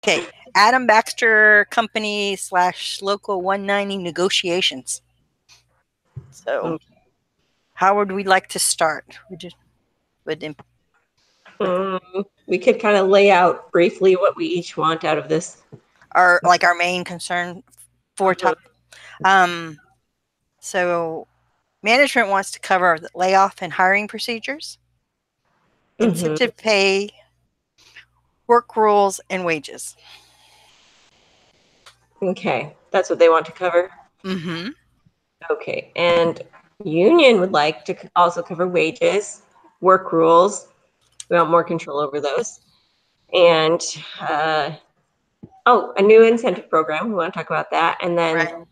Okay. Adam Baxter Company / Local 190 negotiations. So, how would we like to start? We could kind of lay out briefly what we each want out of this. Our main concern for top. So, management wants to cover the layoff and hiring procedures, incentive pay, work rules, and wages. Okay, that's what they want to cover. Mm-hmm. Okay, and union would like to also cover wages, work rules. We want more control over those. And a new incentive program. We want to talk about that. And then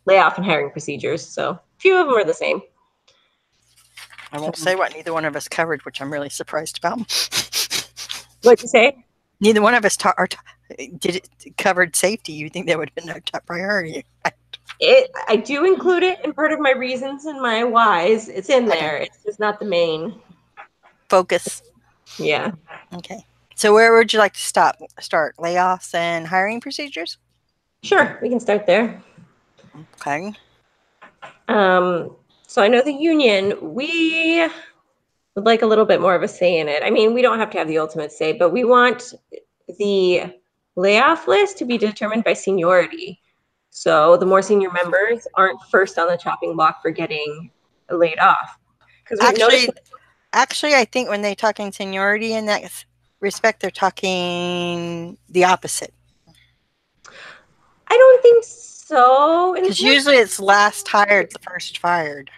layoff and hiring procedures. So a few of them are the same. I won't say what neither one of us covered, which I'm really surprised about. What'd you say? Neither one of us covered safety. You think that would have been our top priority? I do include it in part of my reasons and my whys. It's in there. It's just not the main focus. Yeah. Okay. So where would you like to start? Layoffs and hiring procedures? Sure, we can start there. Okay. So I know the union, we would like a little bit more of a say in it. I mean, we don't have to have the ultimate say, but we want the layoff list to be determined by seniority. So the more senior members aren't first on the chopping block for getting laid off. Actually, I think when they're talking seniority in that respect, they're talking the opposite. I don't think so. Because usually it's last hired, first fired.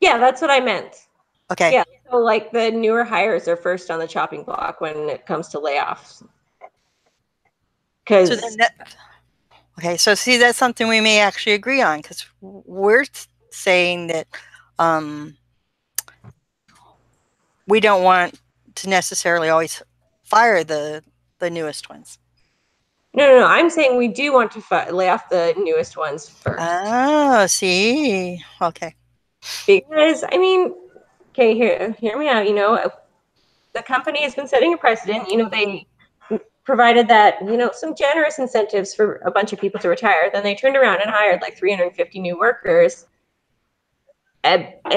Yeah, that's what I meant. Okay. Yeah, so like the newer hires are first on the chopping block when it comes to layoffs. Okay, so see, that's something we may actually agree on, because we're saying that we don't want to necessarily always fire the newest ones. No. I'm saying we do want to lay off the newest ones first. Oh, see. Okay. Because, I mean, okay, hear me out. You know, the company has been setting a precedent. You know, they provided that, you know, some generous incentives for a bunch of people to retire. Then they turned around and hired like 350 new workers. And I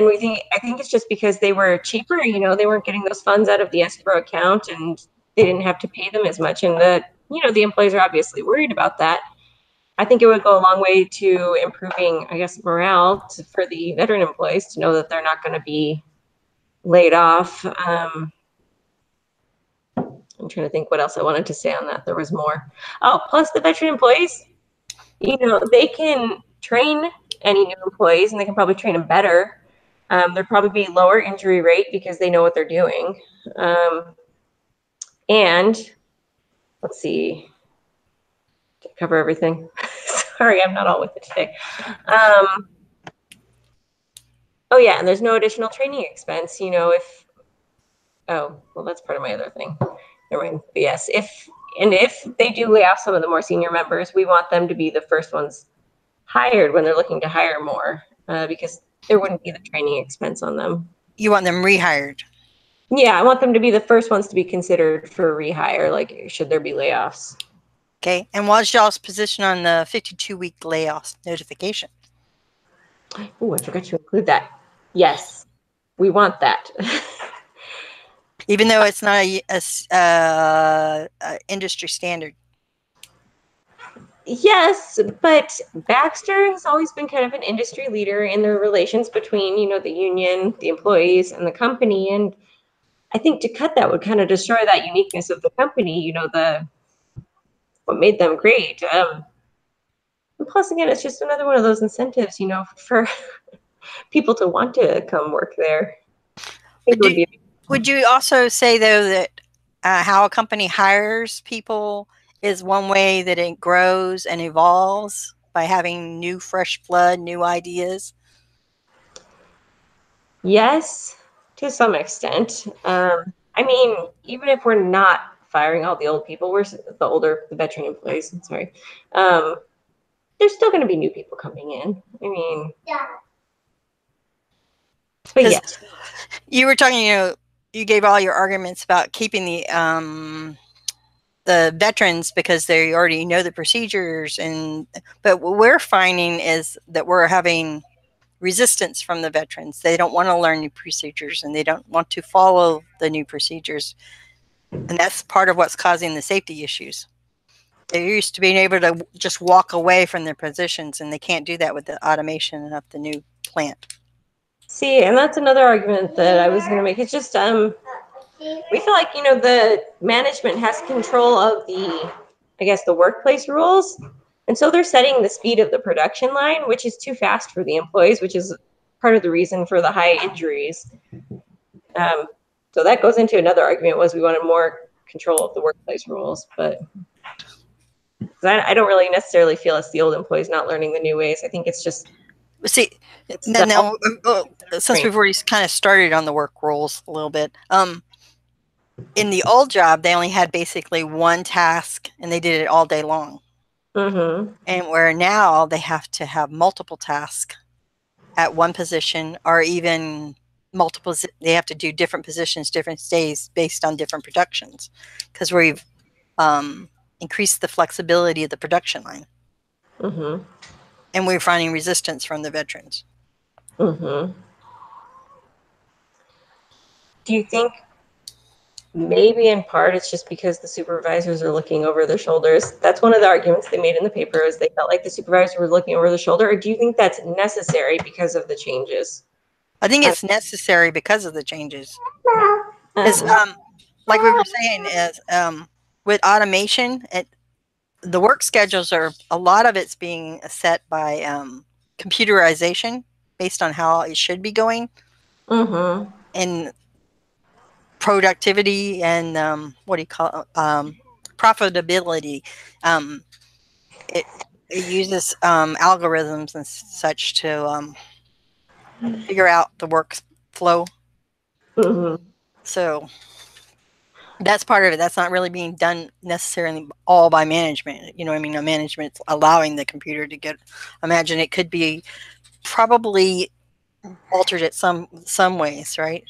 think it's just because they were cheaper. You know, they weren't getting those funds out of the escrow account, and they didn't have to pay them as much. And the employees are obviously worried about that. I think it would go a long way to improving, I guess, morale for the veteran employees to know that they're not going to be laid off. I'm trying to think what else I wanted to say on that. There was more. Oh, plus the veteran employees, you know, they can train any new employees, and they can probably train them better. There'd probably be lower injury rate because they know what they're doing. And let's see, did I cover everything? Sorry, I'm not all with it today. Oh yeah, and there's no additional training expense. You know, that's part of my other thing. Never mind. But yes, if they do lay off some of the more senior members, we want them to be the first ones hired when they're looking to hire more, because there wouldn't be the training expense on them. You want them rehired? Yeah, I want them to be the first ones to be considered for rehire, like should there be layoffs. Okay, and what's y'all's position on the 52-week layoffs notification? Oh, I forgot to include that. Yes, we want that. Even though it's not a industry standard. Yes, but Baxter has always been kind of an industry leader in the relations between, you know, the union, the employees, and the company. And I think to cut that would kind of destroy that uniqueness of the company, you know, what made them great. And plus, again, it's just another one of those incentives, you know, for people to want to come work there. Would you also say, though, that how a company hires people is one way that it grows and evolves by having new, fresh blood, new ideas? Yes, to some extent. I mean, even if we're not firing all the old people, we're the veteran employees. I'm sorry. There's still going to be new people coming in. I mean, but yes, you were talking. You know, you gave all your arguments about keeping the the veterans because they already know the procedures, but what we're finding is that we're having resistance from the veterans. They don't want to learn new procedures and they don't want to follow the new procedures. And that's part of what's causing the safety issues. They're used to being able to just walk away from their positions, and they can't do that with the automation of the new plant. See, and that's another argument that I was going to make. It's just we feel like, the management has control of the workplace rules. And so they're setting the speed of the production line, which is too fast for the employees, which is part of the reason for the high injuries. So that goes into another argument, was we wanted more control of the workplace rules. But I don't really necessarily feel it's the old employees not learning the new ways. I think it's just... See, now, since we've already kind of started on the work rules a little bit, in the old job, they only had basically one task and they did it all day long. Mm-hmm. And where now they have to have multiple tasks at one position, or even multiple, they have to do different positions, different days based on different productions, because we've increased the flexibility of the production line. Mm-hmm. And we're finding resistance from the veterans. Mm-hmm. Do you think maybe in part it's just because the supervisors are looking over their shoulders? That's one of the arguments they made in the paper, is they felt like the supervisor was looking over their shoulder. Or do you think that's necessary because of the changes? I think it's necessary because of the changes. Because, like we were saying, is with automation, the work schedules are, a lot of it's being set by computerization based on how it should be going. Mm-hmm. And productivity and profitability. It uses algorithms and such to figure out the workflow. Mm-hmm. So that's part of it. That's not really being done necessarily all by management. You know what I mean? Management's allowing the computer to get, imagine it could be probably altered at some ways, right?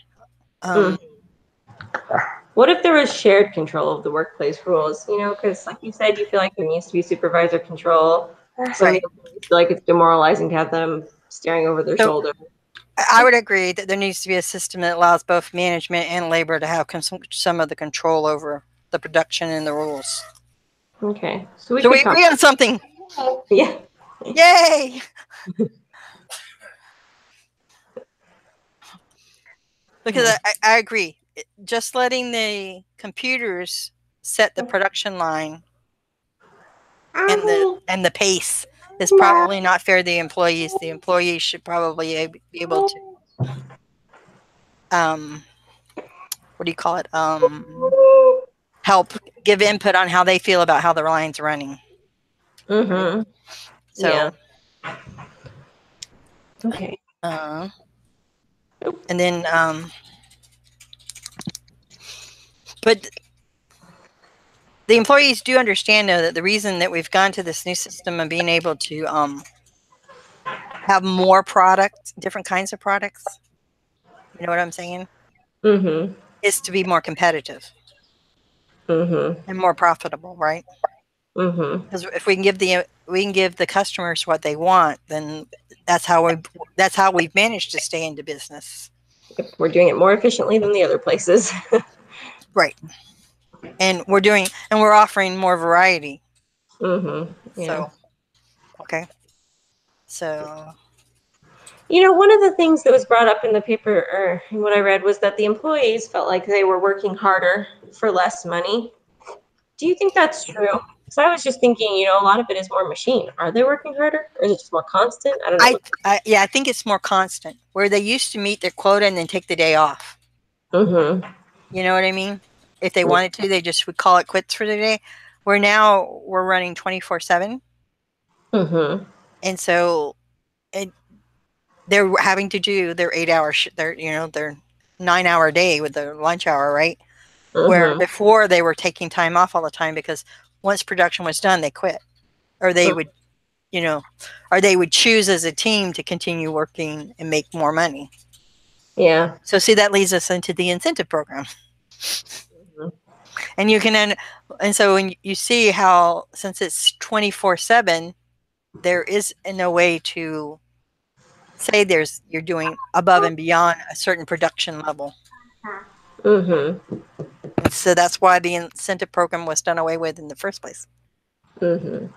What if there was shared control of the workplace rules? Because like you said, you feel like there needs to be supervisor control. Some Right. employees feel like it's demoralizing to have them staring over their shoulder. I would agree that there needs to be a system that allows both management and labor to have some of the control over the production and the rules. Okay. So we agree on something. Yeah. Yay! Because I agree. Just letting the computers set the production line and the pace is probably not fair to the employees. The employees should probably be able to what do you call it? Help give input on how they feel about how the line's running. Mm-hmm. So yeah. Okay. And then but the employees do understand, though, that the reason that we've gone to this new system and being able to have more products, different kinds of products, you know what I'm saying? Mm-hmm. Is to be more competitive. Mm-hmm. And more profitable, right? Mm-hmm. Because if we can give the customers what they want, then that's how we've managed to stay into business. We're doing it more efficiently than the other places. Right. And we're offering more variety. Mm-hmm. Yeah. So, okay. So, one of the things that was brought up in the paper, or in what I read, was that the employees felt like they were working harder for less money. Do you think that's true? Because I was just thinking, a lot of it is more machine. Are they working harder, or is it just more constant? I don't know. I think it's more constant. Where they used to meet their quota and then take the day off. Mm-hmm. You know what I mean? If they wanted to, they just would call it quits for the day. Where now we're running 24/7. Mm-hmm. And so they're having to do their 8-hour, their 9-hour day with their lunch hour, right? Mm-hmm. Where before they were taking time off all the time because once production was done, they quit, or they would, or they would choose as a team to continue working and make more money. Yeah. So see, that leads us into the incentive program. Mm-hmm. And you can, and so when you see how, since it's 24/7, there is no way to say you're doing above and beyond a certain production level. Mm-hmm. So that's why the incentive program was done away with in the first place. Mm-hmm.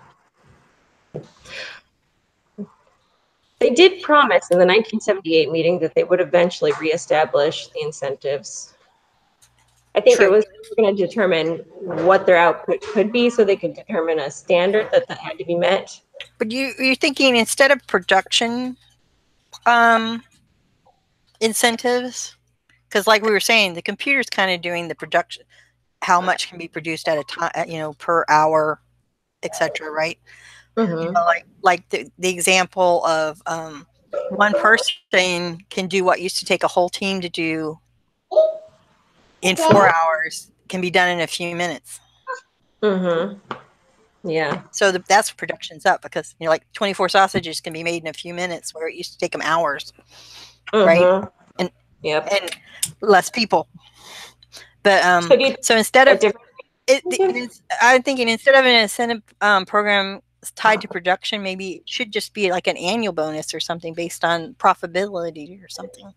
They did promise in the 1978 meeting that they would eventually reestablish the incentives. I think True. it was going to determine what their output could be so they could determine a standard that had to be met. But you're thinking instead of production incentives, because like we were saying, the computer's kind of doing the production, how much can be produced at a time, per hour, etc. Right? Mm-hmm. Like the example of one person can do what used to take a whole team to do in 4 hours can be done in a few minutes. Mm-hmm. Yeah. So that's production's up because like 24 sausages can be made in a few minutes where it used to take them hours, right? And and less people. But so instead of I'm thinking instead of an incentive program tied to production, maybe it should just be like an annual bonus or something based on profitability or something.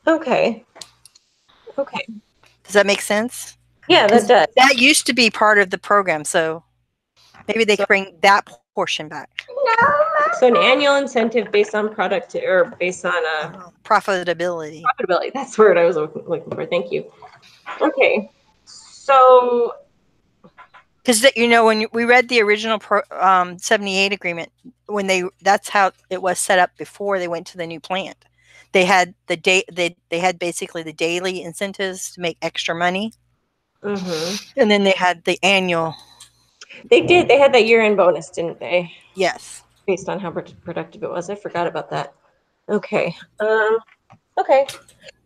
Okay. Does that make sense? Yeah, that does. That used to be part of the program, so maybe they could bring that portion back. So an annual incentive based on product or based on profitability. Profitability. That's the word I was looking for. Thank you. Okay. So because when we read the original 78 agreement, that's how it was set up before they went to the new plant. They had they had basically the daily incentives to make extra money, and then they had the annual. They did. They had that year-end bonus, didn't they? Yes. Based on how productive it was. I forgot about that. Okay. Okay.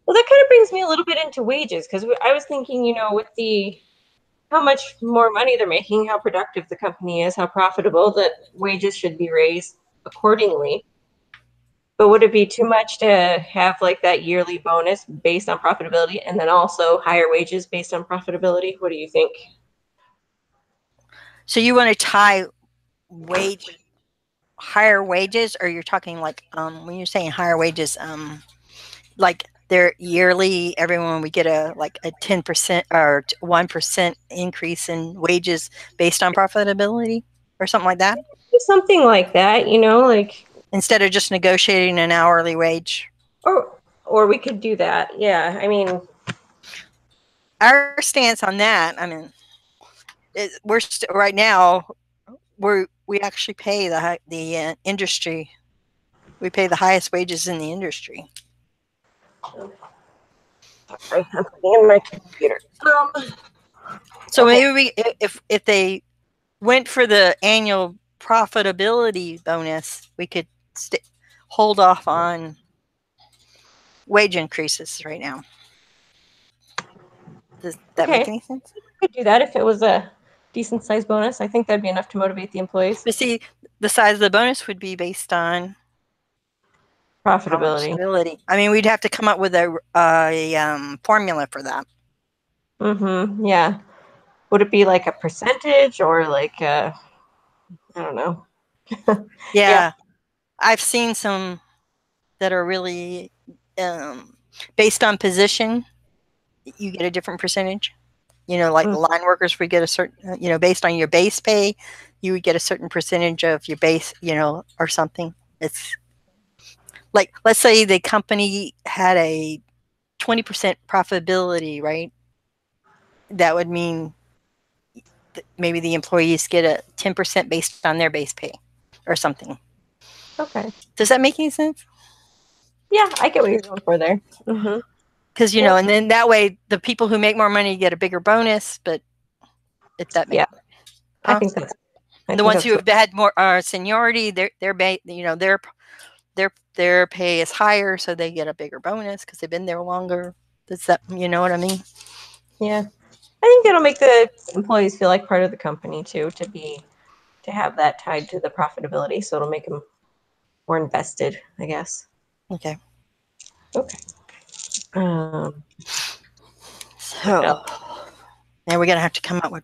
Well, that kind of brings me a little bit into wages because I was thinking, with how much more money they're making, how productive the company is, how profitable, that wages should be raised accordingly. But would it be too much to have like that yearly bonus based on profitability and then also higher wages based on profitability? What do you think? So you want to tie higher wages, or you're talking like when you're saying higher wages, like they're yearly, everyone would get a 10% or 1% increase in wages based on profitability or something like that? Something like that, like instead of just negotiating an hourly wage. Or we could do that. Yeah. I mean, our stance on that, we're right now we actually pay the industry. We pay the highest wages in the industry. Sorry, I'm putting in my computer. So maybe if they went for the annual profitability bonus, we could hold off on wage increases right now. Does that make any sense? We could do that if it was a decent sized bonus. I think that'd be enough to motivate the employees. But see, the size of the bonus would be based on profitability. We'd have to come up with a formula for that. Yeah. Would it be like a percentage or like I don't know. Yeah. I've seen some that are really based on position. You get a different percentage. Like line workers, we get a certain, based on your base pay, you would get a certain percentage of your base, or something. It's like, let's say the company had a 20% profitability, right? That would mean maybe the employees get a 10% based on their base pay or something. Okay. Does that make any sense? Yeah, I get what you're going for there. Because, and then that way the people who make more money get a bigger bonus, but if that makes sense. I think that's the ones who have had more seniority, their pay is higher, so they get a bigger bonus because they've been there longer. Does that, you know what I mean? Yeah. I think it'll make the employees feel like part of the company too, to have that tied to the profitability. So it'll make them more invested, I guess. Okay. So And we're going to have to come up with,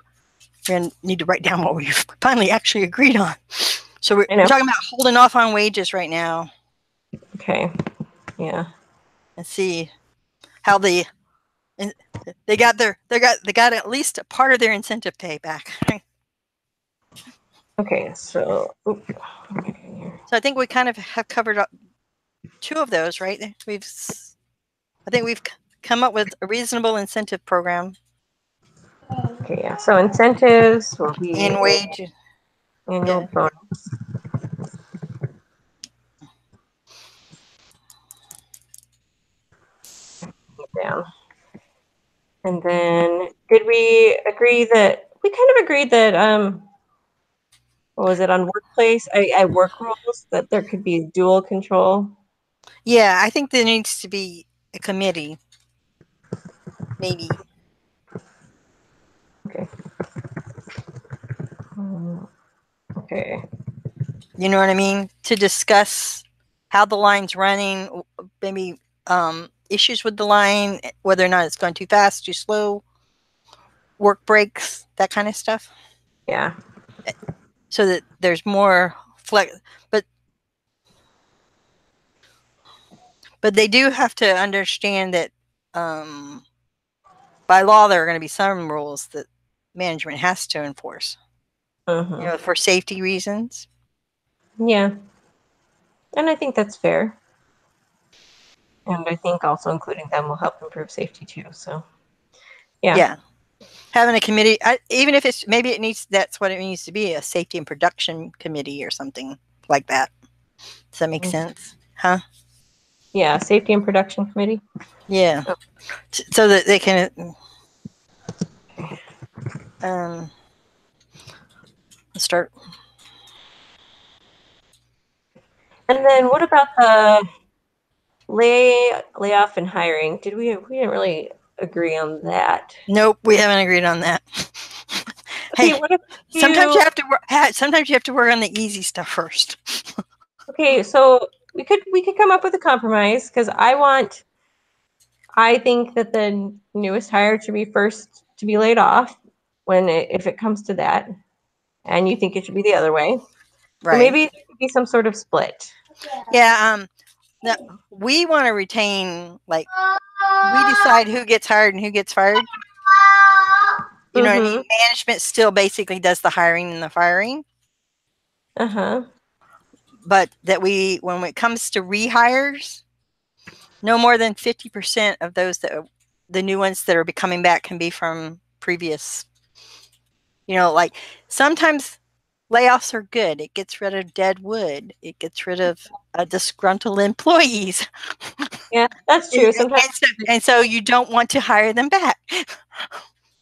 we're going to need to write down what we finally actually agreed on. So we're talking about holding off on wages right now. Okay. Yeah. And see how they got at least a part of their incentive pay back. Okay. So. So I think we kind of have covered up 2 of those, right? I think we've come up with a reasonable incentive program. Okay. Yeah. So incentives will be and wage. Annual bonus. Down. And then did we agree that we kind of agreed that what was it on workplace? I work rules that there could be dual control. Yeah, I think there needs to be a committee. Maybe. Okay. Okay. You know what I mean? To discuss how the line's running, maybe issues with the line, whether or not it's going too fast, too slow, work breaks, that kind of stuff. Yeah. So that there's more flex, but they do have to understand that by law there are going to be some rules that management has to enforce. For safety reasons. Yeah. And I think that's fair. And I think also including them will help improve safety too. So, yeah. Having a committee, even if it's maybe that's what it needs to be, a safety and production committee or something like that. Does that make sense? Huh? Yeah, safety and production committee. Yeah. Oh. So that they can start. And then what about the layoff and hiring? We didn't really agree on that. Nope, we haven't agreed on that. Okay, hey, sometimes you have to work. Sometimes you have to work on the easy stuff first. Okay, so we could come up with a compromise because I think that the newest hire should be first to be laid off if it comes to that, and you think it should be the other way. Right. So maybe there could be some sort of split. Yeah. No, we want to retain, like, we decide who gets hired and who gets fired. You know what I mean? Management still basically does the hiring and the firing. But that when it comes to rehires, no more than 50% of those the new ones that are coming back can be from previous. Like sometimes layoffs are good. It gets rid of dead wood. It gets rid of disgruntled employees. Yeah, that's true. And so you don't want to hire them back.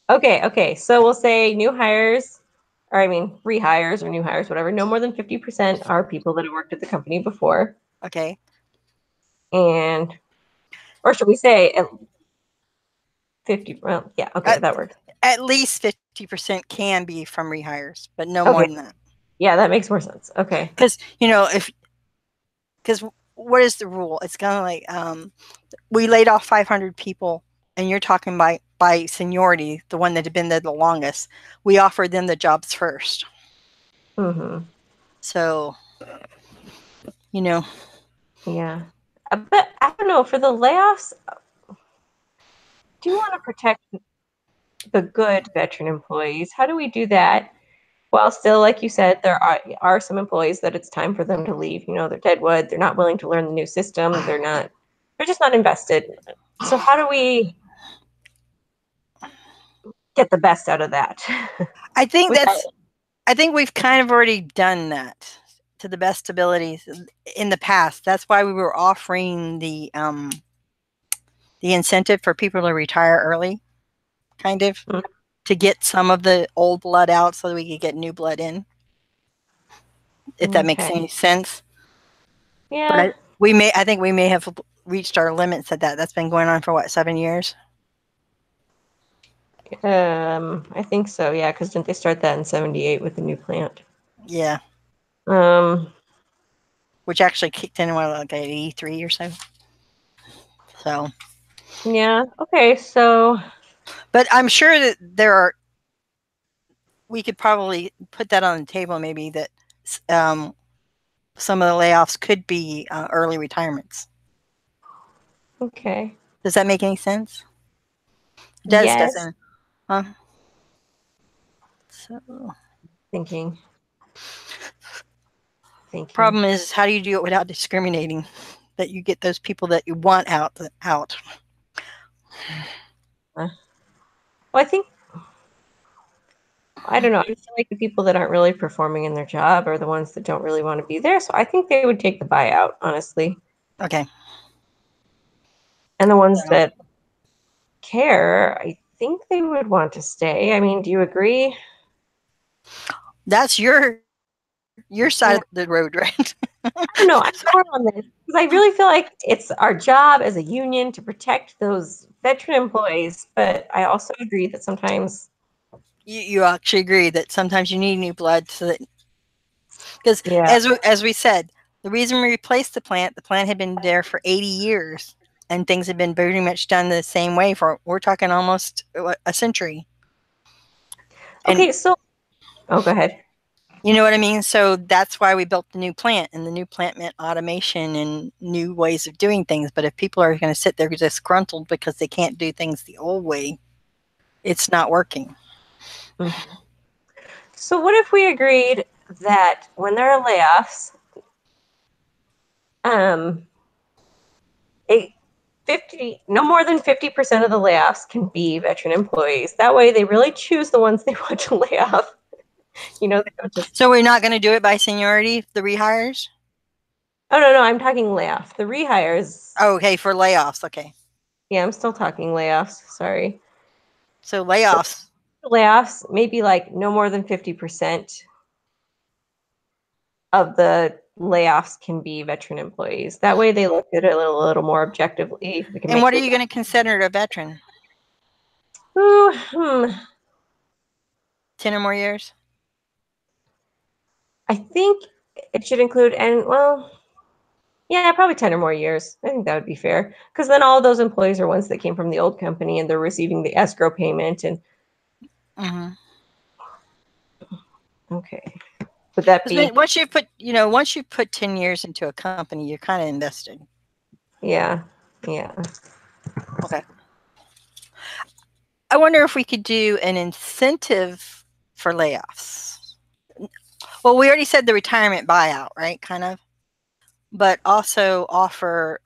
Okay. So we'll say new hires, rehires or new hires, whatever. No more than 50% are people that have worked at the company before. Okay. Or should we say 50? Well, yeah. Okay, that works. At least 50% can be from rehires, but no more than that. Yeah, that makes more sense. Okay. Because what is the rule? It's kind of like we laid off 500 people, and you're talking by seniority, the one that had been there the longest. We offered them the jobs first. So, Yeah, but I don't know, for the layoffs, do you want to protect the good veteran employees? How do we do that? While still, like you said, there are some employees that it's time for them to leave. They're dead wood. They're not willing to learn the new system. They're just not invested. So how do we get the best out of that? I think we've kind of already done that to the best abilities in the past. That's why we were offering the incentive for people to retire early, kind of, to get some of the old blood out so that we could get new blood in. If that makes any sense. Yeah. But I think we may have reached our limits at that. That's been going on for what, 7 years? I think so, yeah, because didn't they start that in 78 with the new plant? Yeah. Which actually kicked in like 83 or so. So. Yeah. Okay. So. But I'm sure that we could probably put that on the table, maybe that some of the layoffs could be early retirements. Okay. Does that make any sense? Yes. Doesn't. So. Thinking. Problem is, how do you do it without discriminating? That you get those people that you want out. Well, I think, I don't know. I feel like the people that aren't really performing in their job are the ones that don't really want to be there. So I think they would take the buyout, honestly. Okay. And the ones that care, I think they would want to stay. I mean, do you agree? That's your side of the road, right? I don't know. I'm torn on this because I really feel like it's our job as a union to protect those veteran employees. But I also agree that sometimes you actually agree that sometimes you need new blood, so that because as we said, the reason we replaced the plant had been there for 80 years, and things have been very much done the same way for, we're talking almost a century. Okay, so go ahead. You know what I mean? So that's why we built the new plant, and the new plant meant automation and new ways of doing things. But if people are going to sit there disgruntled because they can't do things the old way, it's not working. Mm-hmm. So what if we agreed that when there are layoffs, no more than 50% of the layoffs can be veteran employees. That way they really choose the ones they want to lay off. You know, they don't just... So we're not going to do it by seniority, the rehires? Oh, no, I'm talking layoff. The rehires. Oh, okay, for layoffs, okay. Yeah, I'm still talking layoffs. Sorry. So layoffs. Layoffs, maybe like no more than 50% of the layoffs can be veteran employees. That way they look at it a little more objectively. And what are you going to consider a veteran? 10 or more years? I think it should include, and well, yeah, probably 10 or more years. I think that would be fair. Because then all of those employees are ones that came from the old company and they're receiving the escrow payment. And okay. Would that be... Once you put 10 years into a company, you're kind of invested. Yeah. Okay. I wonder if we could do an incentive for layoffs. Well, we already said the retirement buyout, right? Kind of. But also offer,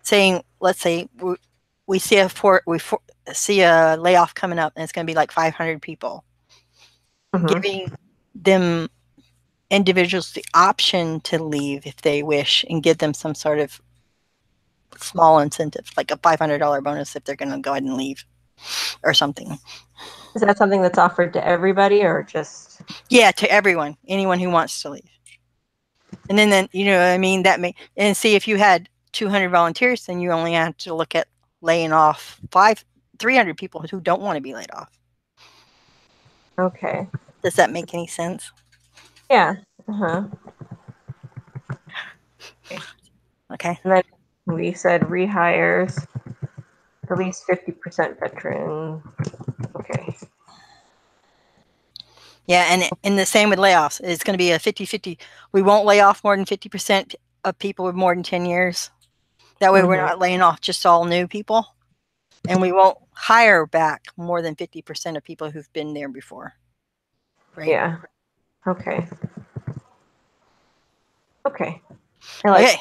saying, let's say we see a layoff coming up, and it's going to be like 500 people. Giving them, individuals, the option to leave if they wish, and give them some sort of small incentive, like a $500 bonus if they're going to go ahead and leave, or something. Is that something that's offered to everybody, or just... Yeah, to everyone, anyone who wants to leave. And then you know what I mean, and see, if you had 200 volunteers, then you only have to look at laying off 300 people who don't want to be laid off. Okay. Does that make any sense? Yeah. Okay. And then we said rehires, at least 50% veteran. Okay. Yeah, and the same with layoffs. It's going to be a 50-50. We won't lay off more than 50% of people with more than 10 years. That way we're not laying off just all new people. And we won't hire back more than 50% of people who've been there before. Right? Yeah. Okay. Okay. Okay.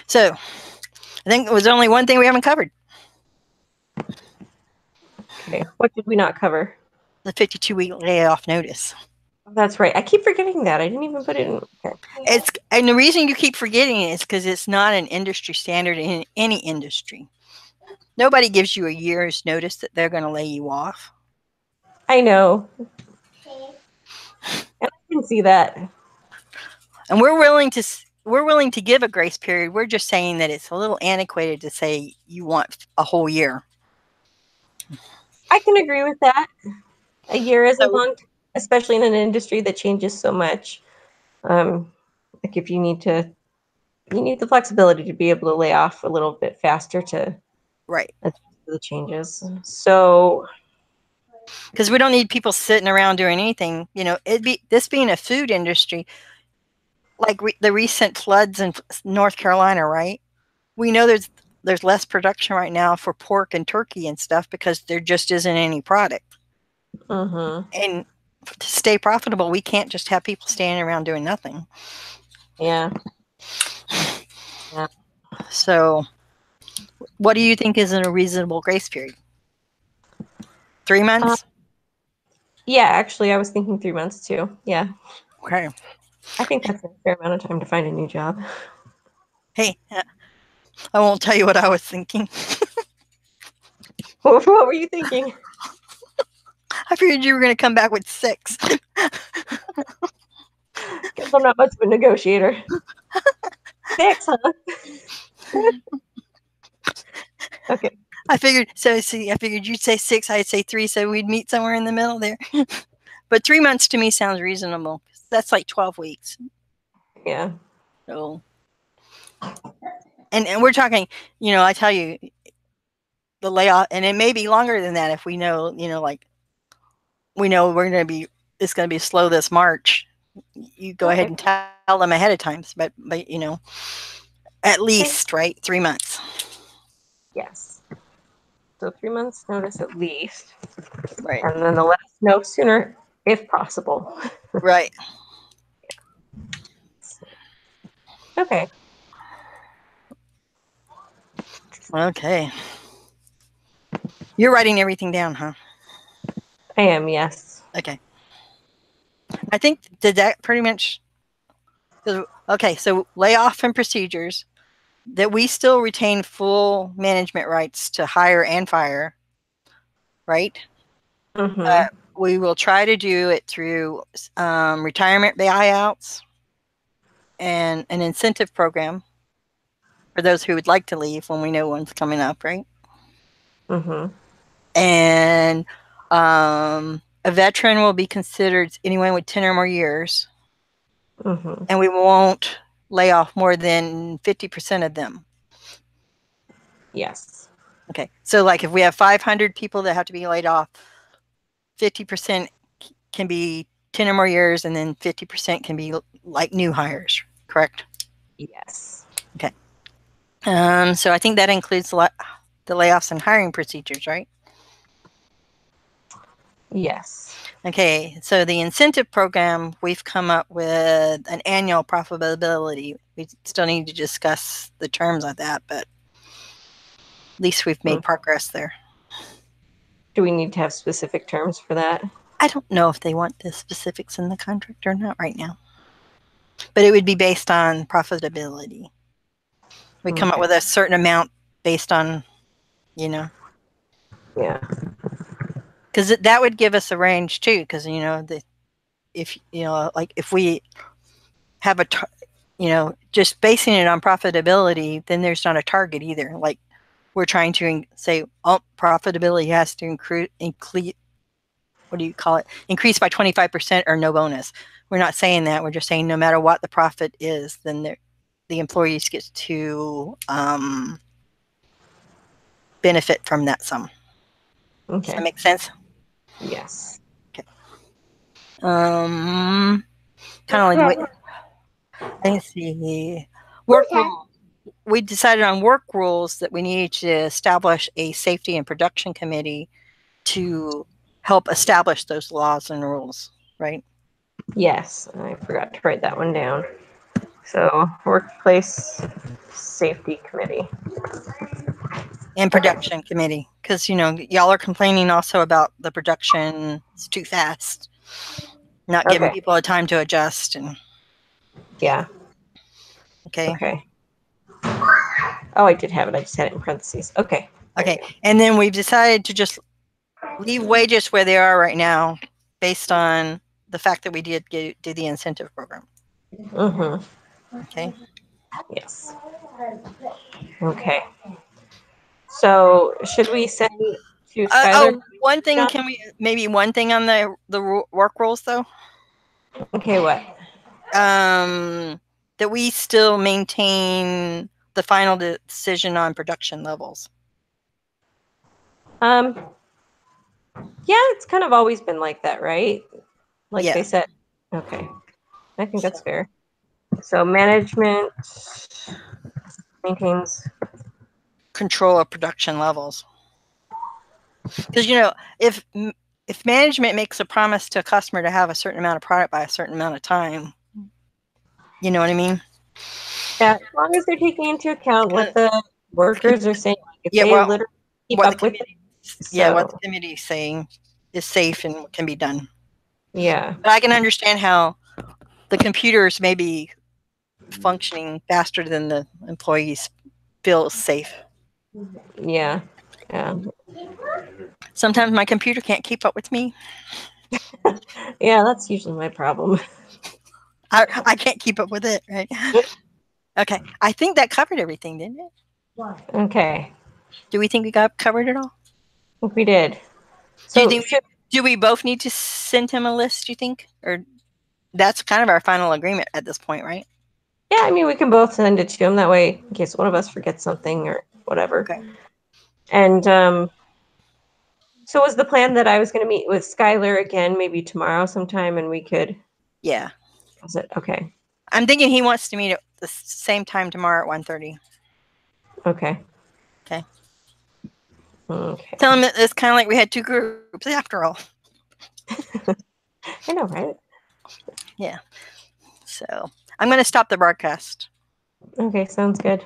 So I think it was only one thing we haven't covered. Okay. What did we not cover? The 52-week layoff notice. That's right. I keep forgetting that. I didn't even put it in. Okay. And the reason you keep forgetting it is because it's not an industry standard in any industry. Nobody gives you a year's notice that they're going to lay you off. I know. And I can see that. And we're willing to give a grace period. We're just saying that it's a little antiquated to say you want a whole year. I can agree with that. A year is a long time, especially in an industry that changes so much. Like if you need the flexibility to be able to lay off a little bit faster to... Right. the changes. So, because we don't need people sitting around doing anything. You know, this being a food industry, like the recent floods in North Carolina, right? We know there's less production right now for pork and turkey and stuff because there just isn't any product. And to stay profitable, we can't just have people standing around doing nothing. Yeah. So, what do you think is a reasonable grace period? 3 months? Yeah, actually, I was thinking 3 months too. Yeah. Okay. I think that's a fair amount of time to find a new job. Hey, I won't tell you what I was thinking. What were you thinking? I figured you were going to come back with 6. Guess I'm not much of a negotiator. 6, huh? Okay. I figured you'd say 6, I'd say 3, so we'd meet somewhere in the middle there. But 3 months to me sounds reasonable. That's like 12 weeks. Yeah. So, and we're talking, you know, I tell you, the layoff, and it may be longer than that if we know, you know, like we know it's going to be slow this March. You go ahead and tell them ahead of time, but you know, at least, right, 3 months. Yes. So 3 months notice at least. Right. And then they'll let us know sooner if possible. Right. Okay. Okay. You're writing everything down, huh? I am, yes. Okay. I think, did that pretty much... Okay, so layoff and procedures, that we still retain full management rights to hire and fire, right? We will try to do it through retirement buyouts and an incentive program for those who would like to leave when we know one's coming up, right? And a veteran will be considered anyone with 10 or more years. And we won't lay off more than 50% of them. Yes. Okay. So like if we have 500 people that have to be laid off, 50% can be 10 or more years, and then 50% can be like new hires, correct? Yes. Okay. So I think that includes the layoffs and hiring procedures, right? Yes. Okay, so the incentive program, we've come up with an annual profitability. We still need to discuss the terms of that, but at least we've made progress there. Do we need to have specific terms for that? I don't know if they want the specifics in the contract or not right now, but it would be based on profitability. We come up with a certain amount based on, you know. Yeah. Because that would give us a range too, because, you know, if, you know, like if we have you know, just basing it on profitability, then there's not a target either. Like we're trying to say, oh, profitability has to increase, what do you call it? Increase by 25% or no bonus. We're not saying that. We're just saying no matter what the profit is, then the employees get to benefit from that sum. Okay. Does that make sense? Yes. Okay. Kind of like, let's see. Work rules. We decided on work rules that we needed to establish a safety and production committee to help establish those laws and rules, right? Yes, I forgot to write that one down. So, workplace safety committee. And production committee, because, you know, y'all are complaining also about the production is too fast, not giving people a time to adjust. And yeah. Okay. Oh, I did have it. I just had it in parentheses. Okay. Okay. And then we've decided to just leave wages where they are right now based on the fact that we did do the incentive program. Okay. Yes. Okay. So, should we send to Skylar? One thing, maybe one thing on the work rules though? Okay, what? That we still maintain the final decision on production levels. Um, yeah, it's kind of always been like that, right? Like Yeah. they said. Okay. I think that's fair. So management maintains. Control of production levels. Because, if management makes a promise to a customer to have a certain amount of product by a certain amount of time, you know what I mean? Yeah, as long as they're taking into account what the workers are saying, if Yeah, they literally keep what the up with it. committee, what So the committee is saying is safe and can be done. yeah. But I can understand how the computers may be functioning faster than the employees feel safe. Yeah. Yeah. Sometimes my computer can't keep up with me. Yeah, that's usually my problem. I can't keep up with it, right? Okay. I think that covered everything, didn't it? Okay. Do we think we covered it all? I think we did. Do you So think do we both need to send him a list, do you think? Or that's kind of our final agreement at this point, right? yeah, I mean we can both send it to him that way in case one of us forgets something or whatever. Okay. And so was the plan that I was going to meet with Skylar again maybe tomorrow sometime and we could. Yeah. Was it okay? I'm thinking he wants to meet at the same time tomorrow at 1:30. Okay. Okay. Okay. Tell him that it's kind of like we had two groups after all. I know, right? Yeah. So I'm going to stop the broadcast. Okay, sounds good.